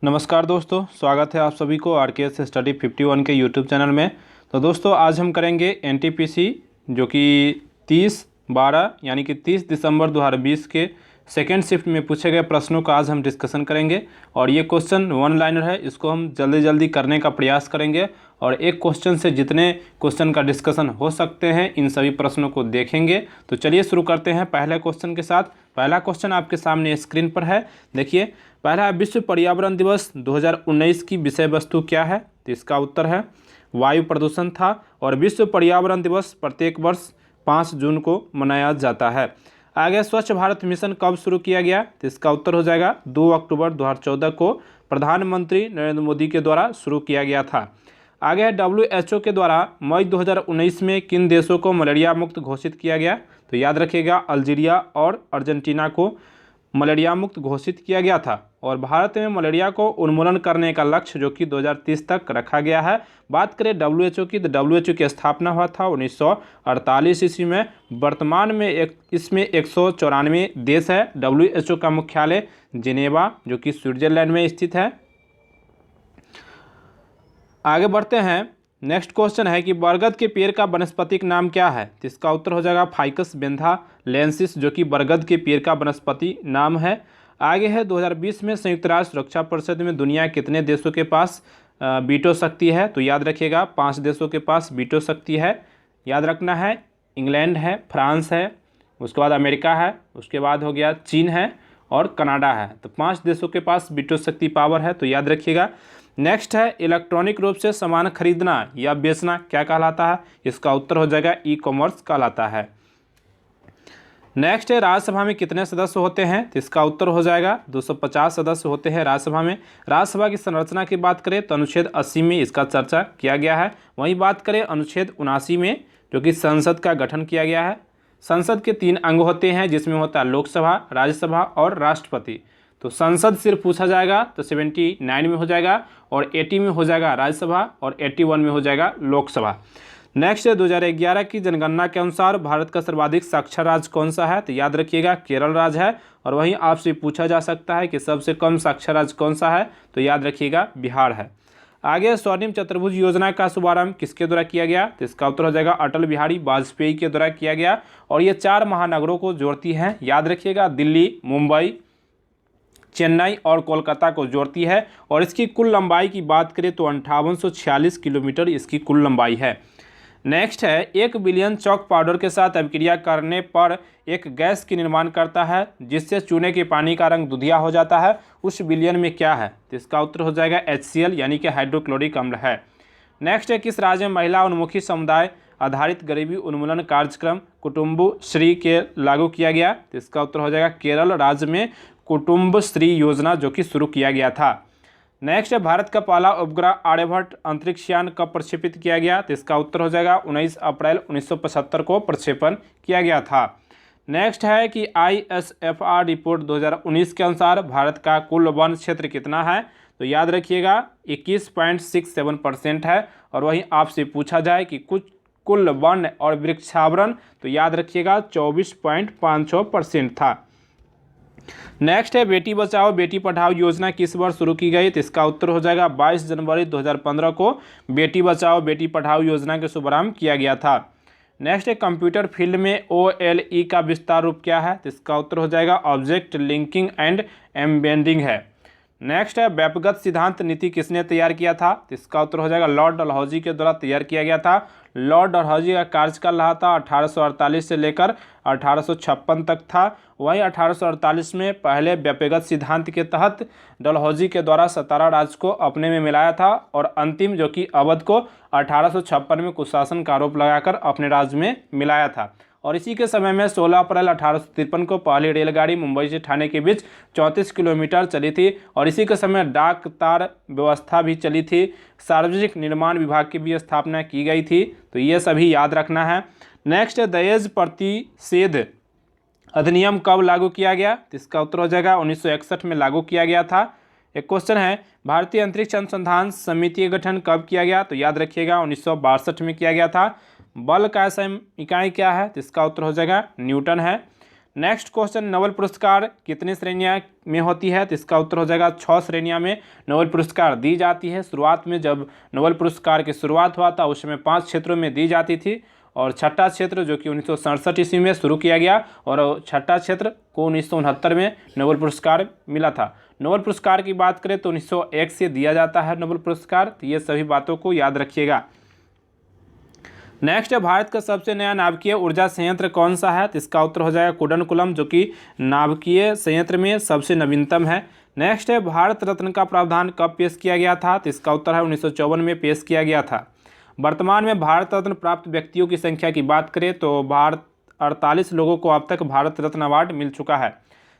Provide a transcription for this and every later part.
नमस्कार दोस्तों, स्वागत है आप सभी को आरकेएस स्टडी 51 के यूट्यूब चैनल में। तो दोस्तों आज हम करेंगे एनटीपीसी जो कि 30/12 यानी कि 30 दिसंबर 2020 के सेकेंड शिफ्ट में पूछे गए प्रश्नों का आज हम डिस्कशन करेंगे। और ये क्वेश्चन वन लाइनर है, इसको हम जल्दी जल्दी करने का प्रयास करेंगे और एक क्वेश्चन से जितने क्वेश्चन का डिस्कशन हो सकते हैं इन सभी प्रश्नों को देखेंगे। तो चलिए शुरू करते हैं पहले क्वेश्चन के साथ। पहला क्वेश्चन आपके सामने स्क्रीन पर है, देखिए। पहला विश्व पर्यावरण दिवस 2019 की विषय वस्तु क्या है? तो इसका उत्तर है वायु प्रदूषण था। और विश्व पर्यावरण दिवस प्रत्येक वर्ष 5 जून को मनाया जाता है। आगे स्वच्छ भारत मिशन कब शुरू किया गया? तो इसका उत्तर हो जाएगा 2 अक्टूबर 2014 को प्रधानमंत्री नरेंद्र मोदी के द्वारा शुरू किया गया था। आगे है WHO के द्वारा मई 2019 में किन देशों को मलेरिया मुक्त घोषित किया गया? तो याद रखिएगा अल्जीरिया और अर्जेंटीना को मलेरिया मुक्त घोषित किया गया था। और भारत में मलेरिया को उन्मूलन करने का लक्ष्य जो कि 2030 तक रखा गया है। बात करें WHO की, तो WHO की स्थापना हुआ था 1948 ईस्वी में। वर्तमान में इसमें 194 देश है। WHO का मुख्यालय जिनेवा जो कि स्विट्जरलैंड में स्थित है। आगे बढ़ते हैं। नेक्स्ट क्वेश्चन है कि बरगद के पेड़ का वनस्पतिक नाम क्या है? तो इसका उत्तर हो जाएगा फाइकस बेंथालेंसिस जो कि बरगद के पेड़ का वनस्पति नाम है। आगे है 2020 में संयुक्त राष्ट्र सुरक्षा परिषद में दुनिया कितने देशों के पास वीटो शक्ति है? तो याद रखिएगा 5 देशों के पास वीटो शक्ति है। याद रखना है इंग्लैंड है, फ्रांस है, उसके बाद अमेरिका है, उसके बाद हो गया चीन है और कनाडा है। तो 5 देशों के पास वीटो शक्ति पावर है, तो याद रखिएगा। नेक्स्ट है इलेक्ट्रॉनिक रूप से सामान खरीदना या बेचना क्या कहलाता है? इसका उत्तर हो जाएगा ई कॉमर्स कहलाता है। नेक्स्ट है राज्यसभा में कितने सदस्य होते हैं? तो इसका उत्तर हो जाएगा 250 सदस्य होते हैं राज्यसभा में। राज्यसभा की संरचना की बात करें तो अनुच्छेद 80 में इसका चर्चा किया गया है। वहीं बात करें अनुच्छेद 79 में जो कि संसद का गठन किया गया है। संसद के 3 अंग होते हैं जिसमें होता है लोकसभा, राज्यसभा और राष्ट्रपति। तो संसद सिर्फ पूछा जाएगा तो 79 में हो जाएगा और 80 में हो जाएगा राज्यसभा और 81 में हो जाएगा लोकसभा। नेक्स्ट है 2011 की जनगणना के अनुसार भारत का सर्वाधिक साक्षर राज्य कौन सा है? तो याद रखिएगा केरल राज्य है। और वहीं आपसे पूछा जा सकता है कि सबसे कम साक्षर राज्य कौन सा है? तो याद रखिएगा बिहार है। आगे स्वर्णिम चतुर्भुज योजना का शुभारंभ किसके द्वारा किया गया? तो इसका उत्तर हो जाएगा अटल बिहारी वाजपेयी के द्वारा किया गया। और ये 4 महानगरों को जोड़ती है। याद रखिएगा दिल्ली, मुंबई, चेन्नई और कोलकाता को जोड़ती है। और इसकी कुल लंबाई की बात करें तो 5846 किलोमीटर इसकी कुल लंबाई है। नेक्स्ट है 1 बिलियन चॉक पाउडर के साथ अभिक्रिया करने पर एक गैस की निर्माण करता है जिससे चूने के पानी का रंग दुधिया हो जाता है। उस बिलियन में क्या है? तो इसका उत्तर हो जाएगा HCl यानी कि हाइड्रोक्लोरिक अम्ल है। नेक्स्ट है किस राज्य में महिला उन्मुखी समुदाय आधारित गरीबी उन्मूलन कार्यक्रम कुटुम्बश्री के लागू किया गया? तो इसका उत्तर हो जाएगा केरल राज्य में कुटुम्बश्री योजना जो कि शुरू किया गया था। नेक्स्ट है भारत का पहला उपग्रह आर्यभट्ट अंतरिक्ष यान कब प्रक्षेपित किया गया? तो इसका उत्तर हो जाएगा 19 अप्रैल 1975 को प्रक्षेपण किया गया था। नेक्स्ट है कि ISFR रिपोर्ट 2019 के अनुसार भारत का कुल वन क्षेत्र कितना है? तो याद रखिएगा 21.67% है। और वहीं आपसे पूछा जाए कि कुल वन और वृक्षावरण तो याद रखिएगा 24.56% था। नेक्स्ट है बेटी बचाओ बेटी पढ़ाओ योजना किस वर्ष शुरू की गई? तो इसका उत्तर हो जाएगा 22 जनवरी 2015 को बेटी बचाओ बेटी पढ़ाओ योजना के शुभारंभ किया गया था। नेक्स्ट है कंप्यूटर फील्ड में OLE का विस्तार रूप क्या है? तो इसका उत्तर हो जाएगा ऑब्जेक्ट लिंकिंग एंड एम्बेडिंग है। नेक्स्ट है व्यक्तिगत सिद्धांत नीति किसने तैयार किया था? तो इसका उत्तर हो जाएगा लॉर्ड डलहौजी के द्वारा तैयार किया गया था। लॉर्ड डलहौजी का कार्यकाल रहा था 1848 से लेकर 1856 तक था। वहीं 1848 में पहले व्यक्तिगत सिद्धांत के तहत डलहौजी के द्वारा 17 राज्य को अपने में मिलाया था और अंतिम जो कि अवध को 1856 में कुशासन का आरोप लगाकर अपने राज्य में मिलाया था। और इसी के समय में 16 अप्रैल 1853 को पहली रेलगाड़ी मुंबई से ठाणे के बीच 34 किलोमीटर चली थी। और इसी के समय डाक तार व्यवस्था भी चली थी। सार्वजनिक निर्माण विभाग की भी स्थापना की गई थी। तो ये सभी याद रखना है। नेक्स्ट दहेज प्रतिषेध अधिनियम कब लागू किया गया? तो इसका उत्तर हो जाएगा 1961 में लागू किया गया था। एक क्वेश्चन है भारतीय अंतरिक्ष अनुसंधान समिति का गठन कब किया गया? तो याद रखिएगा 1962 में किया गया था। बल का SI इकाई क्या है? तो इसका उत्तर हो जाएगा न्यूटन है। नेक्स्ट क्वेश्चन, नोबेल पुरस्कार कितनी श्रेणियां में होती है? तो इसका उत्तर हो जाएगा 6 श्रेणियां में नोबेल पुरस्कार दी जाती है। शुरुआत में जब नोबेल पुरस्कार की शुरुआत हुआ था उस समय 5 क्षेत्रों में दी जाती थी और छठा क्षेत्र जो कि 1967 ईस्वी में शुरू किया गया और छठा क्षेत्र को 1969 में नोबेल पुरस्कार मिला था। नोबेल पुरस्कार की बात करें तो 1901 से दिया जाता है नोबेल पुरस्कार, तो ये सभी बातों को याद रखिएगा। नेक्स्ट है, भारत का सबसे नया नाभिकीय ऊर्जा संयंत्र कौन सा है? तो इसका उत्तर हो जाएगा कुडनकुलम, जो कि नाभिकीय संयंत्र में सबसे नवीनतम है। नेक्स्ट है, भारत रत्न का प्रावधान कब पेश किया गया था? तो इसका उत्तर है 1954 में पेश किया गया था। वर्तमान में भारत रत्न प्राप्त व्यक्तियों की संख्या की बात करें तो भारत 48 लोगों को अब तक भारत रत्न अवार्ड मिल चुका है।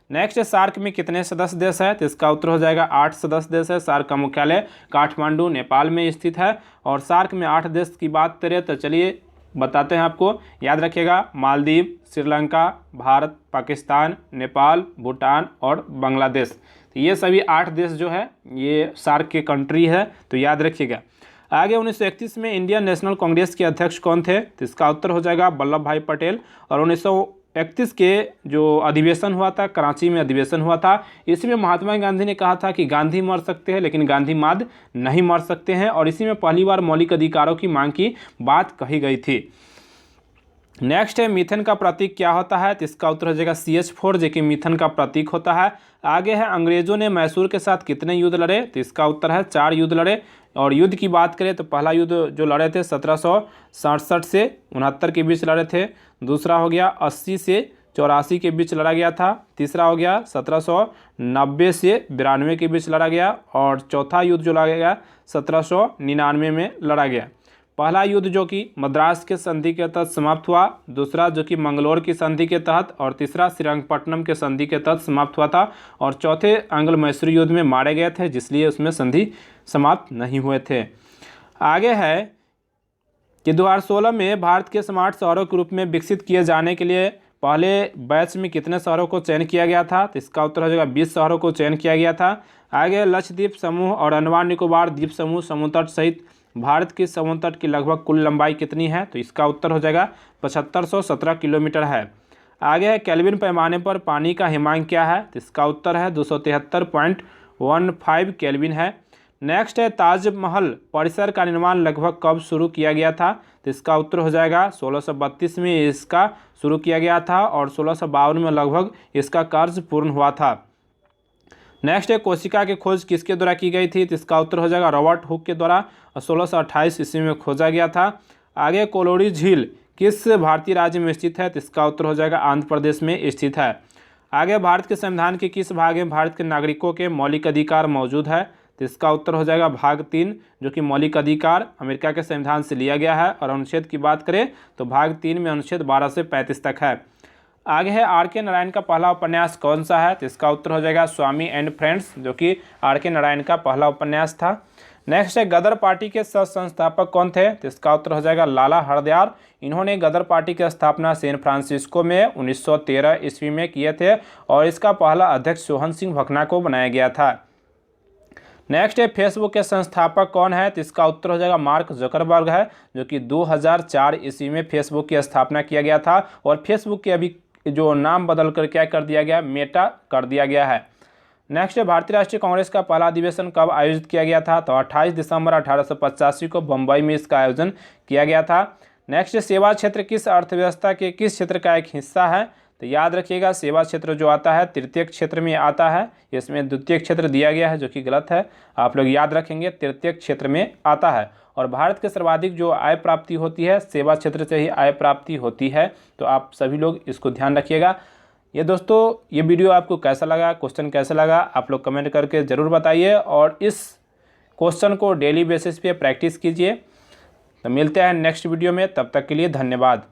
नेक्स्ट है, सार्क में कितने सदस्य देश है? तो इसका उत्तर हो जाएगा 8 सदस्य देश है। सार्क का मुख्यालय काठमांडू नेपाल में स्थित है और सार्क में 8 देश की बात करें तो चलिए बताते हैं आपको, याद रखिएगा। मालदीव, श्रीलंका, भारत, पाकिस्तान, नेपाल, भूटान और बांग्लादेश, तो ये सभी 8 देश जो है ये सार्क के कंट्री है, तो याद रखिएगा। आगे 1931 में इंडियन नेशनल कांग्रेस के अध्यक्ष कौन थे? तो इसका उत्तर हो जाएगा वल्लभ भाई पटेल। और 1931 के जो अधिवेशन हुआ था, कराची में अधिवेशन हुआ था, इसमें महात्मा गांधी ने कहा था कि गांधी मर सकते हैं लेकिन गांधी माद नहीं मर सकते हैं, और इसी में पहली बार मौलिक अधिकारों की मांग की बात कही गई थी। नेक्स्ट है, मीथेन का प्रतीक क्या होता है? तो इसका उत्तर हो जाएगा CH4, जो कि मीथेन का प्रतीक होता है। आगे है, अंग्रेजों ने मैसूर के साथ कितने युद्ध लड़े? तो इसका उत्तर है 4 युद्ध लड़े। और युद्ध की बात करें तो पहला युद्ध जो लड़े थे 1767 से 69 के बीच लड़े थे। दूसरा हो गया 80 से 84 के बीच लड़ा गया था। तीसरा हो गया 1790 से 92 के बीच लड़ा गया। और चौथा युद्ध जो लड़ा गया 1799 में लड़ा गया। पहला युद्ध जो कि मद्रास के संधि के तहत समाप्त हुआ, दूसरा जो कि मंगलोर की संधि के तहत, और तीसरा श्रीरंगपट्टनम के संधि के तहत समाप्त हुआ था, और चौथे आंग्ल मैसूर युद्ध में मारे गए थे, जिसलिए उसमें संधि समाप्त नहीं हुए थे। आगे है कि 2016 में भारत के स्मार्ट शहरों के रूप में विकसित किए जाने के लिए पहले बैच में कितने शहरों को चयन किया गया था? तो इसका उत्तर हो जाएगा 20 शहरों को चयन किया गया था। आगे, लक्षद्वीप समूह और अंडमान निकोबार द्वीप समूह समुद्र तट सहित भारत की समुद्र तट की लगभग कुल लंबाई कितनी है? तो इसका उत्तर हो जाएगा 7517 किलोमीटर है। आगे है, केल्विन पैमाने पर पानी का हिमांक क्या है? तो इसका उत्तर है 273.15 केल्विन है। नेक्स्ट है, ताजमहल परिसर का निर्माण लगभग कब शुरू किया गया था? तो इसका उत्तर हो जाएगा 1632 में इसका शुरू किया गया था और 1652 में लगभग इसका कार्य पूर्ण हुआ था। नेक्स्ट है, कोशिका की खोज किसके द्वारा की गई थी? तो इसका उत्तर हो जाएगा रॉबर्ट हुक के द्वारा, 1628 ईस्वी में खोजा गया था। आगे, कोलोरी झील किस भारतीय राज्य में स्थित है? तो इसका उत्तर हो जाएगा आंध्र प्रदेश में स्थित है। आगे, भारत के संविधान के किस भाग में भारत के नागरिकों के मौलिक अधिकार मौजूद है? तो इसका उत्तर हो जाएगा भाग 3, जो कि मौलिक अधिकार अमेरिका के संविधान से लिया गया है। और अनुच्छेद की बात करें तो भाग 3 में अनुच्छेद 12 से 35 तक है। आगे है, R.K. नारायण का पहला उपन्यास कौन सा है? तो इसका उत्तर हो जाएगा स्वामी एंड फ्रेंड्स, जो कि R.K. नारायण का पहला उपन्यास था। नेक्स्ट है, गदर पार्टी के सह संस्थापक कौन थे? तो इसका उत्तर हो जाएगा लाला हरदयाल। इन्होंने गदर पार्टी की स्थापना सैन फ्रांसिस्को में 1913 ईस्वी में किए थे और इसका पहला अध्यक्ष सोहन सिंह भकना को बनाया गया था। नेक्स्ट है, फेसबुक के संस्थापक कौन है? तो इसका उत्तर हो जाएगा मार्क जकरबर्ग है, जो कि 2004 ईस्वी में फेसबुक की स्थापना किया गया था और फेसबुक के अभी जो नाम बदल कर क्या कर दिया गया, मेटा कर दिया गया है। नेक्स्ट है, भारतीय राष्ट्रीय कांग्रेस का पहला अधिवेशन कब आयोजित किया गया था? तो 28 दिसंबर 1885 को बम्बई में इसका आयोजन किया गया था। नेक्स्ट, सेवा क्षेत्र किस अर्थव्यवस्था के किस क्षेत्र का एक हिस्सा है? तो याद रखिएगा, सेवा क्षेत्र जो आता है तृतीय क्षेत्र में आता है, इसमें द्वितीय क्षेत्र दिया गया है जो कि गलत है, आप लोग याद रखेंगे तृतीय क्षेत्र में आता है। और भारत के सर्वाधिक जो आय प्राप्ति होती है सेवा क्षेत्र से ही आय प्राप्ति होती है, तो आप सभी लोग इसको ध्यान रखिएगा। ये दोस्तों, ये वीडियो आपको कैसा लगा, क्वेश्चन कैसा लगा, आप लोग कमेंट करके ज़रूर बताइए और इस क्वेश्चन को डेली बेसिस पे प्रैक्टिस कीजिए। तो मिलते हैं नेक्स्ट वीडियो में, तब तक के लिए धन्यवाद।